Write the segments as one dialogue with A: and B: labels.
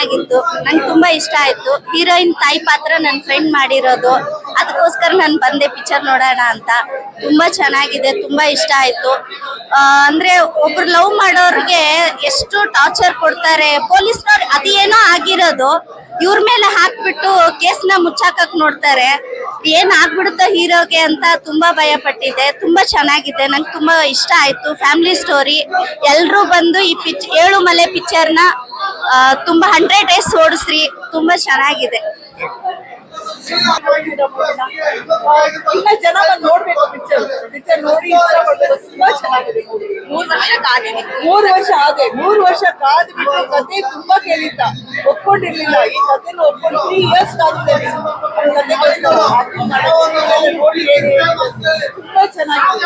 A: ಆಗಿತ್ತು. ನಂಗೆ ತುಂಬಾ ಇಷ್ಟ ಆಯ್ತು. ಹೀರೋಯಿನ್ ತಾಯಿ ಪಾತ್ರ ನನ್ನ ಫ್ರೆಂಡ್ ಮಾಡಿರೋದು, ಅದಕ್ಕೋಸ್ಕರ ನಾನು ಬಂದೆ ಪಿಕ್ಚರ್ ನೋಡೋಣ ಅಂತ. ತುಂಬಾ ಚೆನ್ನಾಗಿದೆ, ತುಂಬಾ ಇಷ್ಟ ಆಯ್ತು. ಅಂದ್ರೆ ಒಬ್ರು ಲವ್ ಮಾಡೋರ್ಗೆ ಎಷ್ಟು ಟಾರ್ಚರ್ ಕೊಡ್ತಾರೆ ಪೊಲೀಸ್ನವ್ರು, ಅದೇನೋ ಆಗಿರೋದು ಇವ್ರ ಮೇಲೆ ಹಾಕ್ಬಿಟ್ಟು ಕೇಸ್ನ ಮುಚ್ಚಾಕಕ್ ನೋಡ್ತಾರೆ. ಏನ್ ಆಗ್ಬಿಡುತ್ತೋ ಹೀರೋಗೆ ಅಂತ ತುಂಬಾ ಭಯ ಪಟ್ಟಿದ್ದೆ. ತುಂಬಾ ಚೆನ್ನಾಗಿದೆ, ನಂಗೆ ತುಂಬಾ ಇಷ್ಟ ಆಯ್ತು. Family story. ಎಲ್ರು ಬಂದು ಈ ಏಳುಮಲೆ ಪಿಕ್ಚರ್ನ ತುಂಬಾ 100 ಡೇಸ್ ಓಡಿಸ್ರಿ. ತುಂಬಾ ಚೆನ್ನಾಗಿದೆ.
B: ಇನ್ನ ಜನ ನೋಡ್ಬೇಕು ಪಿಕ್ಚರ್ ನೋಡಿ ಇಷ್ಟಪಡ್ಬೇಕು. ತುಂಬಾ ಚೆನ್ನಾಗಿದೆ. 3 ವರ್ಷ ಕಾದ್ಬಿಟ್ಟು ಕತೆ ತುಂಬಾ ಕೇಳಿದ್ದ, ಒಪ್ಕೊಂಡಿರ್ಲಿಲ್ಲ. ಈ ಕತೆನ ಒಪ್ಕೊಂಡು 3 ಇಯರ್ಸ್ ಕಾದಿದ್ದೇನೆ ನೋಡಿ. ತುಂಬಾ ಚೆನ್ನಾಗಿದೆ.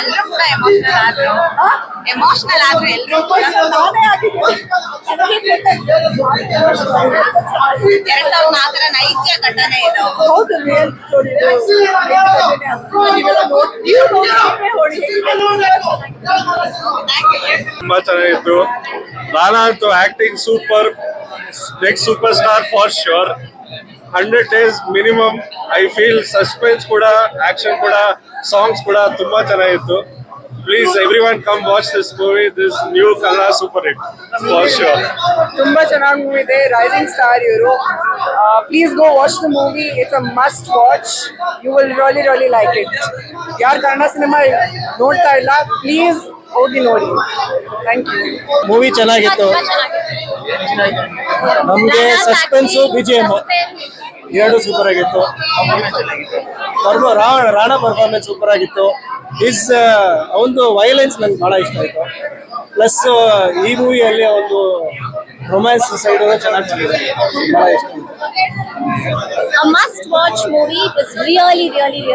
C: ಎಲ್ಲರೂ ಕೂಡ ಎಮೋಷನಲ್ ಆದ್ರು ಎಲ್ಲರೂ
B: ನಾನೇ ಆಗಿದ್ದೀನಿ.
C: 2004 ನೈಜ ಘಟನೆ ಇದು.
B: ಹೌದು, ರಿಯಲ್ ಸ್ಟೋರಿ.
D: ತುಂಬಾ ಚೆನ್ನಾಗಿತ್ತು. ರಾಣಾ ಅಂತೂ acting super, next super star for sure. 100 days minimum. I feel suspense ಕೂಡ, ಆಕ್ಷನ್ ಕೂಡ, ಸಾಂಗ್ಸ್ ಕೂಡ ತುಂಬಾ ಚೆನ್ನಾಗಿತ್ತು. Please everyone come watch this movie. This new Kannada super hit for sure.
B: ತುಂಬಾ ಚೆನ್ನಾಗಿ ಮೂವಿ ಇದೆ. ರೈಸಿಂಗ್ ಸ್ಟಾರ್ ಇವರು. Please go watch the movie. It's a must watch. You will really like it. ಯಾರು Kannada cinema ನೋಡ್ತಾ ಇಲ್ಲ, ಪ್ಲೀಸ್ ಹೋಗಿ ನೋಡಿ. Thank you.
E: Movie ಚೆನ್ನಾಗಿತ್ತು. ನಮ್ಗೆ ಸಸ್ಪೆನ್ಸು, BGM ಎರಡು ಸೂಪರ್ ಆಗಿತ್ತು. ರಾಣಾ ಪರ್ಫಾರ್ಮೆನ್ಸ್ ಸೂಪರ್ ಆಗಿತ್ತು. ಒಂದು ವೈಲೆನ್ಸ್ ನಂಗೆ ಬಹಳ ಇಷ್ಟ ಆಯ್ತು. ಪ್ಲಸ್ ಈ ಮೂವಿಯಲ್ಲಿ ಒಂದು ರೊಮ್ಯಾನ್ಸ್ ಸೈಡ್ ಚೆನ್ನಾಗಿದೆ, ಬಹಳ ಇಷ್ಟ ಆಯ್ತು.
A: A must watch movie. It was really nice.